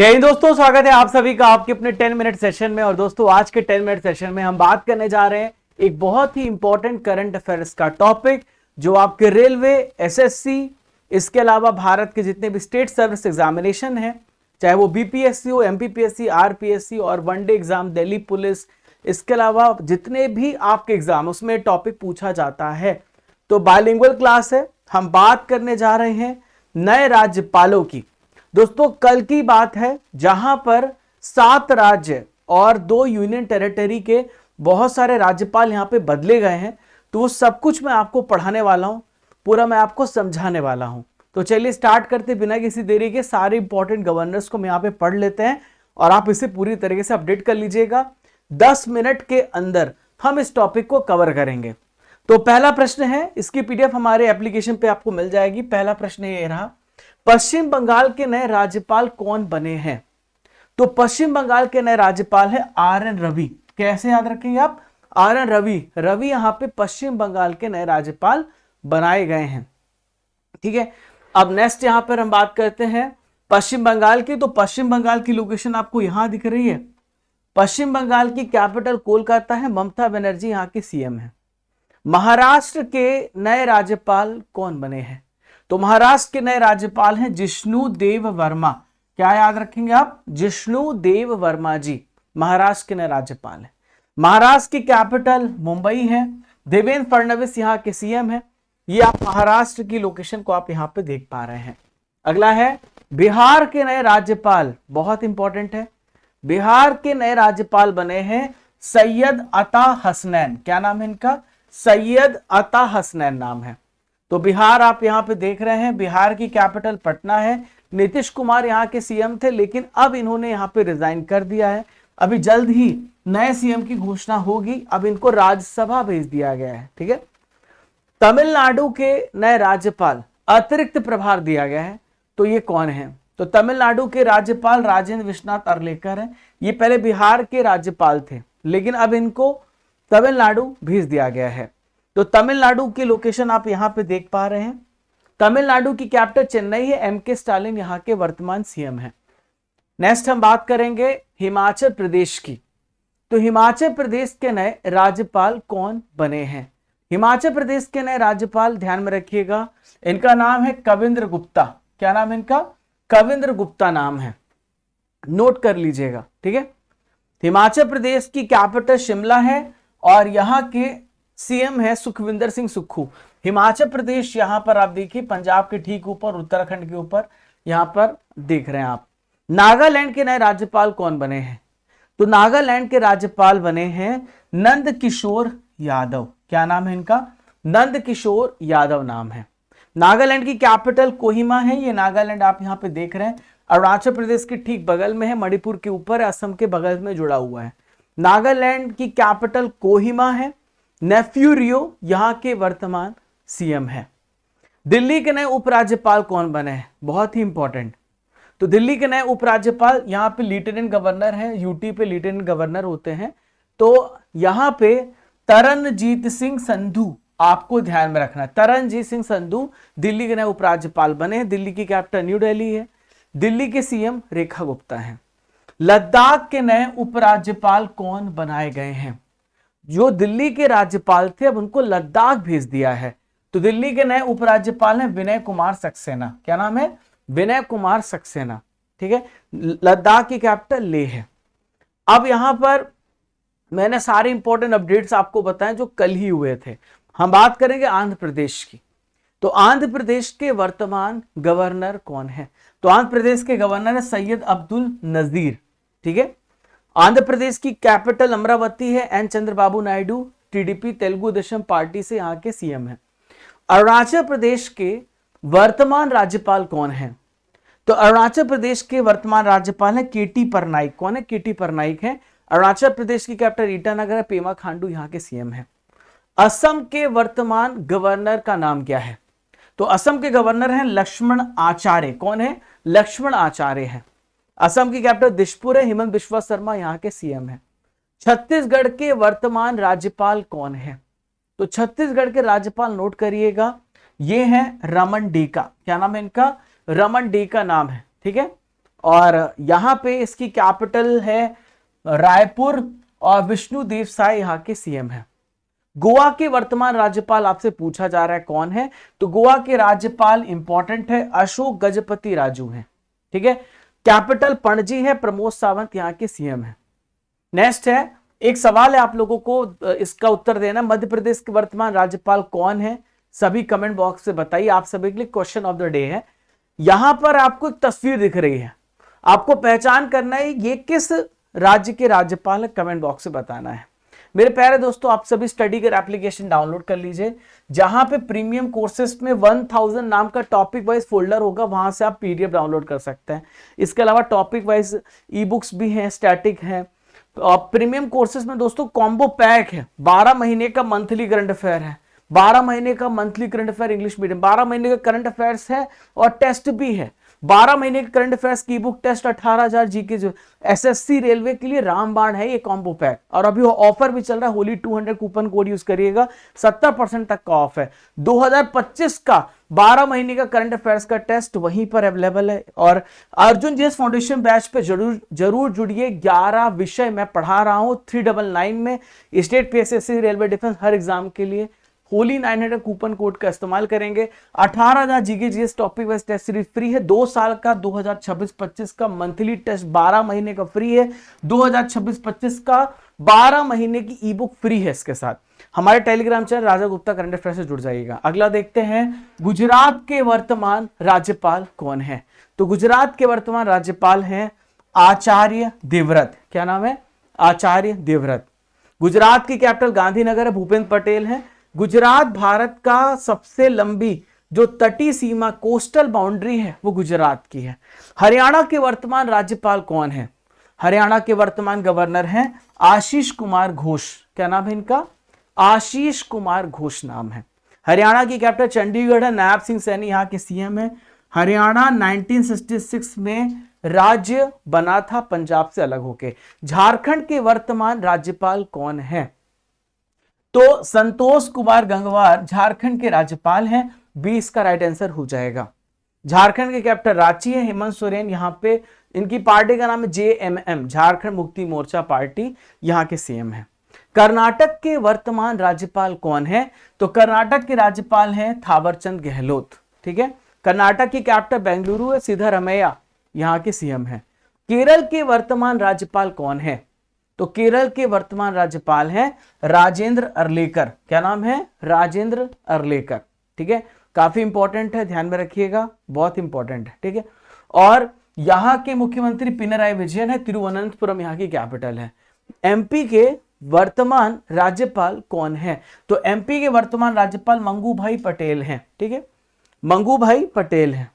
जय हिंद दोस्तों, स्वागत है आप सभी का आपके अपने 10 मिनट सेशन में। और दोस्तों आज के 10 मिनट सेशन में हम बात करने जा रहे हैं एक बहुत ही इंपॉर्टेंट करंट अफेयर्स का टॉपिक जो आपके रेलवे, एसएससी, इसके अलावा भारत के जितने भी स्टेट सर्विस एग्जामिनेशन है, चाहे वो बीपीएससी हो, एमपीपीएससी, आरपीएससी और वनडे एग्जाम, दिल्ली पुलिस, इसके अलावा जितने भी आपके एग्जाम उसमें टॉपिक पूछा जाता है। तो बाइलिंगुअल क्लास है। हम बात करने जा रहे हैं नए राज्यपालों की। दोस्तों कल की बात है जहां पर 7 राज्य और 2 यूनियन टेरिटरी के बहुत सारे राज्यपाल यहां पे बदले गए हैं। तो वो सब कुछ मैं आपको पढ़ाने वाला हूं, पूरा मैं आपको समझाने वाला हूं। तो चलिए स्टार्ट करते बिना किसी देरी के। सारे इंपॉर्टेंट गवर्नर्स को हम यहां पे पढ़ लेते हैं और आप इसे पूरी तरीके से अपडेट कर लीजिएगा। 10 मिनट के अंदर हम इस टॉपिक को कवर करेंगे। तो पहला प्रश्न है, इसकी पीडीएफ हमारे एप्लीकेशन पे आपको मिल जाएगी। पहला प्रश्न ये रहा, पश्चिम बंगाल के नए राज्यपाल कौन बने हैं? तो पश्चिम बंगाल के नए राज्यपाल है आर.एन. रवि। कैसे याद रखेंगे आप? आर.एन. रवि यहां पे पश्चिम बंगाल के नए राज्यपाल बनाए गए हैं। ठीक है, अब नेक्स्ट यहां पर हम बात करते हैं पश्चिम बंगाल की। तो पश्चिम बंगाल की लोकेशन आपको यहां दिख रही है। पश्चिम बंगाल की कैपिटल कोलकाता है। ममता बनर्जी यहां के सीएम है। महाराष्ट्र के नए राज्यपाल कौन बने हैं? तो महाराष्ट्र के नए राज्यपाल हैं जिष्णु देव वर्मा। क्या याद रखेंगे आप? जिष्णु देव वर्मा जी महाराष्ट्र के नए राज्यपाल हैं। महाराष्ट्र की कैपिटल मुंबई है। देवेंद्र फडणवीस यहाँ के सीएम है। ये आप महाराष्ट्र की लोकेशन को आप यहाँ पे देख पा रहे हैं। अगला है बिहार के नए राज्यपाल, बहुत इंपॉर्टेंट है। बिहार के नए राज्यपाल बने हैं सैयद अता हसनैन। क्या नाम है इनका? सैयद अता हसनैन नाम है। तो बिहार आप यहां पे देख रहे हैं। बिहार की कैपिटल पटना है। नीतीश कुमार यहां के सीएम थे, लेकिन अब इन्होंने यहां पे रिजाइन कर दिया है। अभी जल्द ही नए सीएम की घोषणा होगी। अब इनको राज्यसभा भेज दिया गया है। ठीक है, तमिलनाडु के नए राज्यपाल अतिरिक्त प्रभार दिया गया है। तो ये कौन है? तो तमिलनाडु के राज्यपाल राजेंद्र विश्वनाथ अर्लेकर हैं। ये पहले बिहार के राज्यपाल थे, लेकिन अब इनको तमिलनाडु भेज दिया गया है। तो तमिलनाडु की लोकेशन आप यहां पे देख पा रहे हैं। तमिलनाडु की कैपिटल चेन्नई है। एमके स्टालिन यहां के वर्तमान सीएम हैं। नेक्स्ट हम बात करेंगे हिमाचल प्रदेश की। तो हिमाचल प्रदेश के नए राज्यपाल कौन बने हैं? हिमाचल प्रदेश के नए राज्यपाल ध्यान में रखिएगा, इनका नाम है कविंद्र गुप्ता। क्या नाम है इनका? कविंद्र गुप्ता नाम है, नोट कर लीजिएगा। ठीक है, हिमाचल प्रदेश की कैपिटल शिमला है और यहां के सीएम है सुखविंदर सिंह सुक्खू। हिमाचल प्रदेश यहां पर आप देखिए पंजाब के ठीक ऊपर, उत्तराखंड के ऊपर यहां पर देख रहे हैं आप। नागालैंड के नए राज्यपाल कौन बने हैं? तो नागालैंड के राज्यपाल बने हैं नंद किशोर यादव। क्या नाम है इनका? नंद किशोर यादव नाम है। नागालैंड की कैपिटल कोहिमा है। ये नागालैंड आप यहां पे देख रहे हैं, अरुणाचल प्रदेश के ठीक बगल में है, मणिपुर के ऊपर, असम के बगल में जुड़ा हुआ है। नागालैंड की कैपिटल कोहिमा है। नेफ्यू रियो यहां के वर्तमान सीएम है। दिल्ली के नए उपराज्यपाल कौन बने हैं? बहुत ही इंपॉर्टेंट। तो दिल्ली के नए उपराज्यपाल यहां पे लेफ्टिनेंट गवर्नर है। यूटी पे लेफ्टिनेंट गवर्नर होते हैं। तो यहां पे तरनजीत सिंह संधू आपको ध्यान में रखना है। तरनजीत सिंह संधू दिल्ली के नए उपराज्यपाल बने हैं। दिल्ली की कैपिटल न्यू दिल्ली है। दिल्ली के सीएम रेखा गुप्ता है। लद्दाख के नए उपराज्यपाल कौन बनाए गए हैं? जो दिल्ली के राज्यपाल थे अब उनको लद्दाख भेज दिया है। तो दिल्ली के नए उपराज्यपाल हैं विनय कुमार सक्सेना। क्या नाम है? विनय कुमार सक्सेना। ठीक है, लद्दाख की कैपिटल लेह है। अब यहां पर मैंने सारे इंपॉर्टेंट अपडेट्स आपको बताएं जो कल ही हुए थे। हम बात करेंगे आंध्र प्रदेश की। तो आंध्र प्रदेश के वर्तमान गवर्नर कौन है? तो आंध्र प्रदेश के गवर्नर है सैयद अब्दुल नजीर। ठीक है, आंध्र प्रदेश की कैपिटल अमरावती है। N Chandrababu Naidu TDP Telugu Desam party से यहाँ के सीएम हैं। अरुणाचल प्रदेश के वर्तमान राज्यपाल कौन है? तो अरुणाचल प्रदेश के वर्तमान राज्यपाल है केटी परनाइक। कौन है? केटी परनाइक है। अरुणाचल प्रदेश की कैपिटल ईटानगर है। पेमा खांडू यहाँ के सीएम है। असम के वर्तमान गवर्नर का नाम क्या है? तो असम के गवर्नर हैं लक्ष्मण आचार्य। कौन है? लक्ष्मण आचार्य है। असम की कैपिटल दिसपुर है। हेमंत बिश्वा शर्मा यहाँ के सीएम है। छत्तीसगढ़ के वर्तमान राज्यपाल कौन है? तो छत्तीसगढ़ के राज्यपाल नोट करिएगा, ये है रमन डेका। क्या नाम है इनका? रमन डेका नाम है। ठीक है, और यहाँ पे इसकी कैपिटल है रायपुर और विष्णुदेव साय यहाँ के सीएम है। गोवा के वर्तमान राज्यपाल आपसे पूछा जा रहा है कौन है, तो गोवा के राज्यपाल इंपॉर्टेंट है, अशोक गजपति राजू है। ठीक है, कैपिटल पणजी है, प्रमोद सावंत यहाँ के सीएम है। नेक्स्ट है, एक सवाल है आप लोगों को इसका उत्तर देना, मध्य प्रदेश के वर्तमान राज्यपाल कौन है, सभी कमेंट बॉक्स से बताइए। आप सभी के लिए क्वेश्चन ऑफ द डे है। यहां पर आपको एक तस्वीर दिख रही है, आपको पहचान करना है ये किस राज्य के राज्यपाल है, कमेंट बॉक्स से बताना है। मेरे प्यारे दोस्तों, आप सभी स्टडी कर एप्लीकेशन डाउनलोड कर लीजिए, जहां पे प्रीमियम कोर्सेस में 1000 नाम का टॉपिक वाइज फोल्डर होगा, वहां से आप पीडीएफ डाउनलोड कर सकते हैं। इसके अलावा टॉपिक वाइज ई बुक्स भी हैं, स्टैटिक हैं। प्रीमियम कोर्सेज में दोस्तों कॉम्बो पैक है, 12 महीने का मंथली करंट अफेयर है, 12 महीने का monthly current affair English medium, 12 महीने का करंट अफेयर्स है और टेस्ट भी है। 12 महीने के करंट अफेयर्स की बुक टेस्ट 18,000 जीके जो एसएससी रेलवे के लिए रामबाण है ये कॉम्बो पैक। और अभी वो ऑफर भी चल रहा है, होली 200 कूपन कोड यूज करिएगा, 70% तक का ऑफ है। 2025 का 12 महीने का करंट अफेयर्स का टेस्ट वहीं पर अवेलेबल है। और अर्जुन जीएस फाउंडेशन बैच पे जरूर जुड़िए, 11 विषय मैं पढ़ा रहा हूं 399 में, स्टेट पीएसएससी रेलवे डिफेंस हर एग्जाम के लिए। होली 900 कूपन कोड का इस्तेमाल करेंगे। 18,000 GK GS topic wise test series free है, 2 साल का 2026-25 का मंथली टेस्ट 12 महीने का फ्री है, 2026-25 का 12 महीने की ई बुक फ्री है। इसके साथ हमारे टेलीग्राम चैनल राजा गुप्ता करंट अफेयर से जुड़ जाइएगा। अगला देखते हैं, गुजरात के वर्तमान राज्यपाल कौन है, तो गुजरात के वर्तमान राज्यपाल हैं आचार्य देवव्रत। क्या नाम है? आचार्य देवव्रत। गुजरात की कैपिटल गांधीनगर है, भूपेंद्र पटेल है। गुजरात भारत का सबसे लंबी जो तटीय सीमा कोस्टल बाउंड्री है वो गुजरात की है। हरियाणा के वर्तमान राज्यपाल कौन है? हरियाणा के वर्तमान गवर्नर हैं आशीष कुमार घोष। क्या नाम है इनका? आशीष कुमार घोष नाम है। हरियाणा की कैपिटल चंडीगढ़ है, नायब सिंह सैनी यहाँ के सीएम है। हरियाणा 1966 में राज्य बना था पंजाब से अलग होके। झारखंड के वर्तमान राज्यपाल कौन है? तो संतोष कुमार गंगवार झारखंड के राज्यपाल हैं, 20 का राइट आंसर हो जाएगा। झारखंड के कैपिटल रांची है, हेमंत सोरेन यहाँ पे, इनकी पार्टी का नाम है जेएमएम, झारखंड मुक्ति मोर्चा पार्टी, यहाँ के सीएम है। कर्नाटक के वर्तमान राज्यपाल कौन है? तो कर्नाटक के राज्यपाल हैं थावरचंद गहलोत। ठीक है, कर्नाटक की कैपिटल बेंगलुरु है, सिद्धारमैया यहाँ के सीएम है। केरल के वर्तमान राज्यपाल कौन है? तो केरल के वर्तमान राज्यपाल हैं राजेंद्र अर्लेकर। क्या नाम है? राजेंद्र अर्लेकर। ठीक है, काफी इंपॉर्टेंट है, ध्यान में रखिएगा, बहुत इंपॉर्टेंट है। ठीक है, और यहाँ के मुख्यमंत्री पिनराई विजयन है, तिरुवनंतपुरम यहाँ की कैपिटल है। एमपी के वर्तमान राज्यपाल कौन है? तो एमपी के वर्तमान राज्यपाल मंगू भाई पटेल हैं। ठीक है, मंगू भाई पटेल हैं।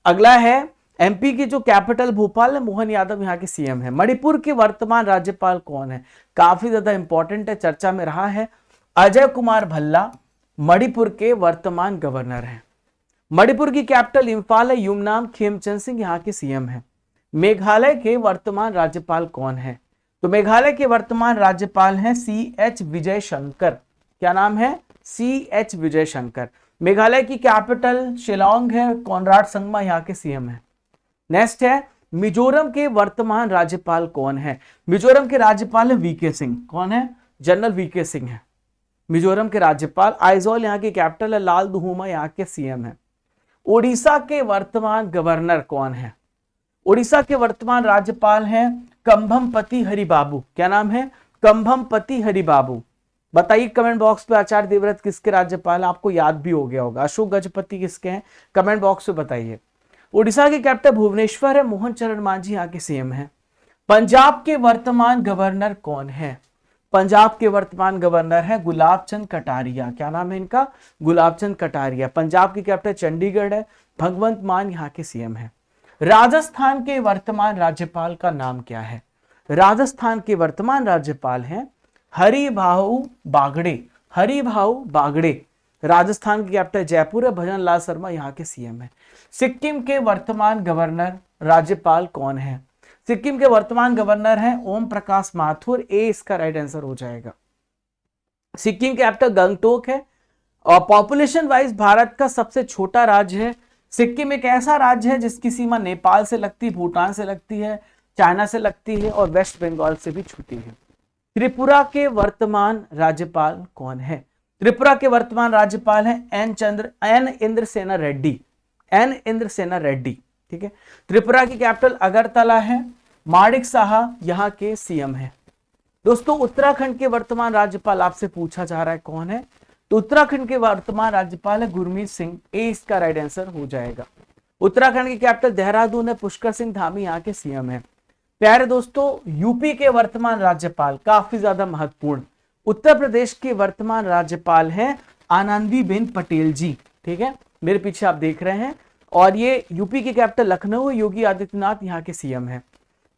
अगला है, एमपी की जो कैपिटल भोपाल है, मोहन यादव यहाँ के सीएम है। मणिपुर के वर्तमान राज्यपाल कौन है? काफी ज्यादा इंपॉर्टेंट है, चर्चा में रहा है, अजय कुमार भल्ला मणिपुर के वर्तमान गवर्नर हैं। मणिपुर की कैपिटल इंफाल है, युमनाम खेमचंद सिंह यहाँ के सीएम है। मेघालय के वर्तमान राज्यपाल कौन है? तो मेघालय के वर्तमान राज्यपाल हैं CH विजय शंकर। क्या नाम है? CH विजय शंकर। मेघालय की कैपिटल शिलोंग है, कॉनराड संगमा यहाँ के सीएम है। नेक्स्ट है, मिजोरम के वर्तमान राज्यपाल कौन है? मिजोरम के राज्यपाल है वीके सिंह। कौन है? जनरल वीके सिंह है मिजोरम के राज्यपाल। आइजोल यहाँ की कैपिटल है, लाल दुहुमा यहाँ के सीएम है। ओडिशा के वर्तमान गवर्नर कौन है? ओडिशा के वर्तमान राज्यपाल हैं कंभमपति हरिबाबू। क्या नाम है? कंभमपति हरिबाबू। बताइए कमेंट बॉक्स पे आचार्य देवव्रत किसके राज्यपाल? आपको याद भी हो गया होगा। अशोक गजपति किसके हैं? कमेंट बॉक्स पे बताइए। ओडिशा की कैपिटल भुवनेश्वर है, मोहन चरण मांझी यहाँ के सीएम है। पंजाब के वर्तमान गवर्नर कौन है? पंजाब के वर्तमान गवर्नर है गुलाब चंद कटारिया। क्या नाम है इनका? गुलाब चंद कटारिया। पंजाब की कैपिटल चंडीगढ़ है, भगवंत मान यहाँ के सीएम है। राजस्थान के वर्तमान राज्यपाल का नाम क्या है? राजस्थान के वर्तमान राज्यपाल हैं हरिभाऊ बागड़े। हरिभाऊ बागड़े। राजस्थान की कैपिटल जयपुर है, भजन लाल शर्मा यहाँ के सीएम है। सिक्किम के वर्तमान गवर्नर राज्यपाल कौन है? सिक्किम के वर्तमान गवर्नर हैं ओम प्रकाश माथुर। ए इसका राइट आंसर हो जाएगा। सिक्किम कैपिटल गंगटोक है और पॉपुलेशन वाइज भारत का सबसे छोटा राज्य है सिक्किम एक ऐसा राज्य है जिसकी सीमा नेपाल से लगती है, भूटान से लगती है, चाइना से लगती है और वेस्ट बंगाल से भी छूती है। त्रिपुरा के वर्तमान राज्यपाल कौन है? त्रिपुरा के वर्तमान राज्यपाल हैं एन इंद्र सेना रेड्डी। एन इंद्र सेना रेड्डी, ठीक है। त्रिपुरा की कैपिटल अगरतला है। माणिक साहा यहाँ के सीएम है। दोस्तों उत्तराखंड के वर्तमान राज्यपाल आपसे पूछा जा रहा है कौन है, तो उत्तराखंड के वर्तमान राज्यपाल है गुरमीत सिंह। ए इसका राइट आंसर हो जाएगा। उत्तराखंड की कैपिटल देहरादून है। पुष्कर सिंह धामी यहाँ के सीएम है। प्यारे दोस्तों यूपी के वर्तमान राज्यपाल काफी ज्यादा महत्वपूर्ण, उत्तर प्रदेश के वर्तमान राज्यपाल हैं आनंदीबेन पटेल जी, ठीक है, मेरे पीछे आप देख रहे हैं। और ये यूपी की कैपिटल लखनऊ, योगी आदित्यनाथ यहाँ के सीएम है।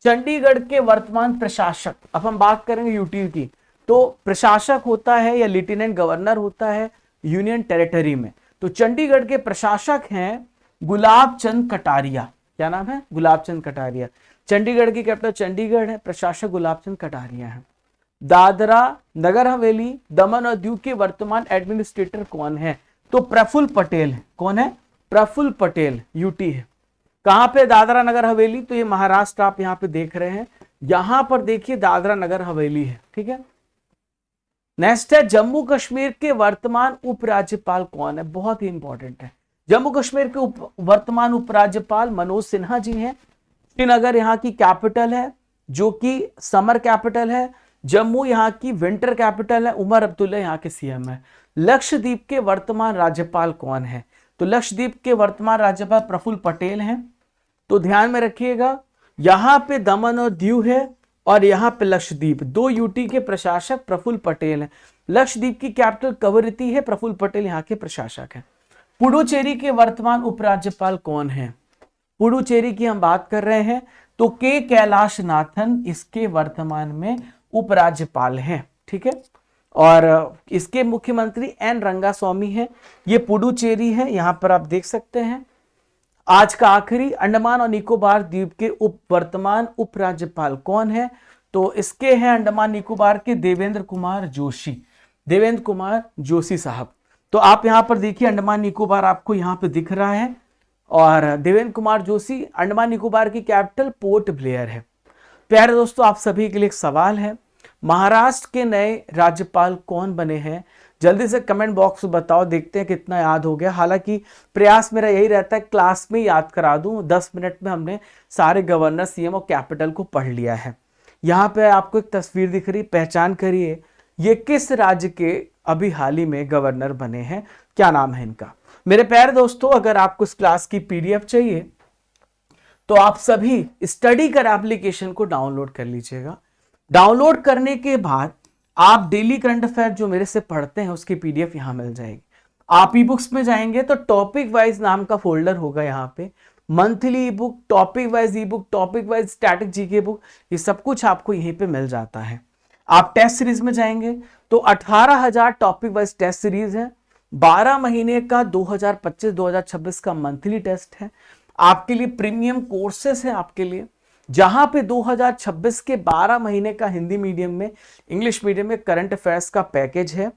चंडीगढ़ के वर्तमान प्रशासक, अब हम बात करेंगे यूटी की, तो प्रशासक होता है या लेफ्टिनेंट गवर्नर होता है यूनियन टेरिटरी में, तो चंडीगढ़ के प्रशासक हैं गुलाब चंद कटारिया। क्या नाम है? गुलाब चंद कटारिया। चंडीगढ़ की कैपिटल चंडीगढ़ है, प्रशासक गुलाब चंद कटारिया है। दादरा नगर हवेली दमन और दीव के वर्तमान एडमिनिस्ट्रेटर कौन है? तो प्रफुल्ल पटेल है। कौन है? प्रफुल्ल पटेल, यूटी है। कहां पे दादरा नगर हवेली? तो ये महाराष्ट्र आप यहां पे देख रहे हैं, यहां पर देखिए दादरा नगर हवेली है, ठीक है। नेक्स्ट है जम्मू कश्मीर के वर्तमान उपराज्यपाल कौन है? बहुत ही इंपॉर्टेंट है। जम्मू कश्मीर के वर्तमान उपराज्यपाल मनोज सिन्हा जी हैं। श्रीनगर यहाँ की कैपिटल है, जो कि समर कैपिटल है। जम्मू यहाँ की विंटर कैपिटल है। उमर अब्दुल्ला यहाँ के सीएम है। लक्षद्वीप के वर्तमान राज्यपाल कौन है? तो लक्षद्वीप के वर्तमान राज्यपाल प्रफुल्ल पटेल हैं। तो ध्यान में रखिएगा, यहां पे दमन और दीव है और यहां पे लक्षद्वीप, दो यूटी के प्रशासक प्रफुल्ल पटेल हैं। लक्षद्वीप की कैपिटल कवरत्ती है, प्रफुल्ल पटेल यहाँ के प्रशासक हैं। पुडुचेरी के वर्तमान उपराज्यपाल कौन है? पुडुचेरी की हम बात कर रहे हैं, तो के कैलाश नाथन इसके वर्तमान में उपराज्यपाल हैं, ठीक है। और इसके मुख्यमंत्री एन रंगास्वामी हैं। ये पुडुचेरी है, यहां पर आप देख सकते हैं। आज का आखिरी अंडमान और निकोबार द्वीप के वर्तमान उपराज्यपाल कौन है? तो इसके हैं अंडमान निकोबार के देवेंद्र कुमार जोशी। देवेंद्र कुमार जोशी साहब। तो आप यहां पर देखिए अंडमान निकोबार आपको यहां पे दिख रहा है और देवेंद्र कुमार जोशी। अंडमान निकोबार की कैपिटल पोर्ट ब्लेयर है। प्यारे दोस्तों आप सभी के लिए एक सवाल है, महाराष्ट्र के नए राज्यपाल कौन बने हैं? जल्दी से कमेंट बॉक्स में बताओ, देखते हैं कितना याद हो गया। हालांकि प्रयास मेरा यही रहता है क्लास में याद करा दूं, 10 मिनट में हमने सारे गवर्नर, सीएम और कैपिटल को पढ़ लिया है। यहाँ पे आपको एक तस्वीर दिख रही, पहचान करिए ये किस राज्य के अभी हाल ही में गवर्नर बने हैं, क्या नाम है इनका। मेरे प्यारे दोस्तों अगर आपको इस क्लास की पीडीएफ चाहिए तो आप सभी स्टडी कर एप्लीकेशन को डाउनलोड कर लीजिएगा। डाउनलोड करने के बाद आप डेली करंट अफेयर जो मेरे से पढ़ते हैं उसकी पीडीएफ यहां मिल जाएगी। आप ई बुक्स में जाएंगे तो टॉपिक वाइज नाम का फोल्डर होगा, यहाँ पे monthly E book, topic wise ई book, topic wise static GK book, ये सब कुछ आपको यहीं पे मिल जाता है। आप टेस्ट सीरीज में जाएंगे तो 18,000 टॉपिक वाइज टेस्ट सीरीज है। 12 महीने का 2025-2026 का मंथली टेस्ट है। आपके लिए प्रीमियम कोर्सेस है आपके लिए, जहां पे 2026 के 12 महीने का हिंदी मीडियम में, इंग्लिश मीडियम में करंट अफेयर्स का पैकेज है।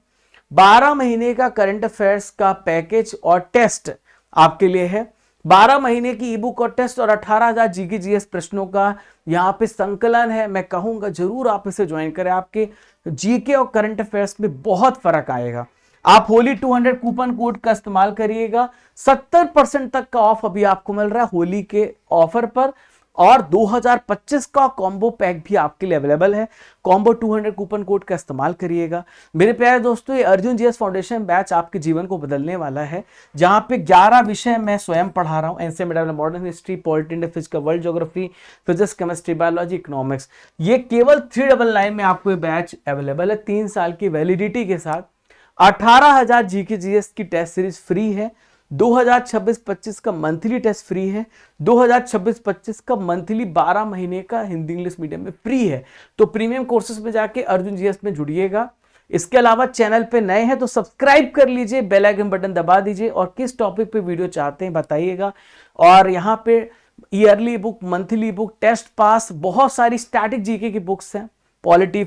12 महीने का करंट अफेयर्स का पैकेज और टेस्ट आपके लिए है। 12 महीने की ई बुक और टेस्ट और 18,000 जीके जीएस प्रश्नों का यहाँ पे संकलन है। मैं कहूंगा जरूर आप इसे ज्वाइन करें, आपके जीके और करंट अफेयर्स में बहुत फर्क आएगा। आप होली 200 कूपन कोड का इस्तेमाल करिएगा, 70% तक का ऑफ अभी आपको मिल रहा है होली के ऑफर पर, और 2025 का कॉम्बो पैक भी आपके लिए अवेलेबल है। कॉम्बो 200 कूपन कोड का इस्तेमाल करिएगा। मेरे प्यारे दोस्तों ये अर्जुन जीएस फाउंडेशन बैच आपके जीवन को बदलने वाला है, जहां पे 11 विषय मैं स्वयं पढ़ा रहा हूं, ancient medieval modern history, polity Indian physics, world geography, physics, chemistry, biology, economics. ये केवल 399 में आपको ये बैच अवेलेबल है, 3 साल की वैलिडिटी के साथ। 18,000 जीके जीएस की टेस्ट सीरीज फ्री है। 2026-25 का मंथली टेस्ट फ्री है। 2026-25 का मंथली 12 महीने का हिंदी इंग्लिश मीडियम में फ्री है। तो प्रीमियम कोर्सेज में जाके अर्जुन जीएस में जुड़िएगा। इसके अलावा चैनल पे नए हैं तो सब्सक्राइब कर लीजिए, बेल आइकन बटन दबा दीजिए, और किस टॉपिक पे वीडियो चाहते हैं बताइएगा। और यहाँ पे early book, monthly book, test pass, बहुत सारी स्टैटिक जीके की बुक्स हैं, पॉलिटी,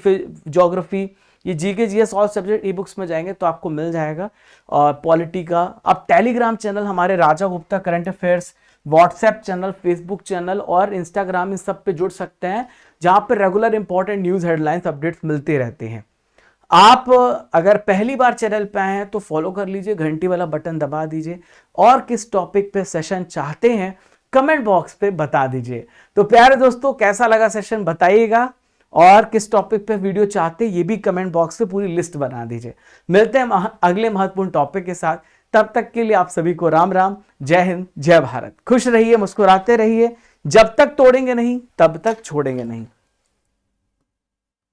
ज्योग्राफी, ये GK GS all subject e books में जाएंगे तो आपको मिल जाएगा। और पॉलिटी का आप टेलीग्राम चैनल हमारे Raja Gupta current affairs, WhatsApp channel, Facebook channel और इंस्टाग्राम, इन सब पे जुड़ सकते हैं, जहां पर regular important news headlines updates मिलते रहते हैं। आप अगर पहली बार चैनल पे आए हैं तो फॉलो कर लीजिए, घंटी वाला बटन दबा दीजिए, और किस टॉपिक पे सेशन चाहते हैं कमेंट बॉक्स पे बता दीजिए। तो प्यारे दोस्तों, कैसा लगा सेशन बताइएगा, और किस टॉपिक पे वीडियो चाहते हैं ये भी कमेंट बॉक्स पे पूरी लिस्ट बना दीजिए। मिलते हैं अगले महत्वपूर्ण टॉपिक के साथ, तब तक के लिए आप सभी को राम राम, जय हिंद, जय भारत। खुश रहिए, मुस्कुराते रहिए, जब तक तोड़ेंगे नहीं तब तक छोड़ेंगे नहीं।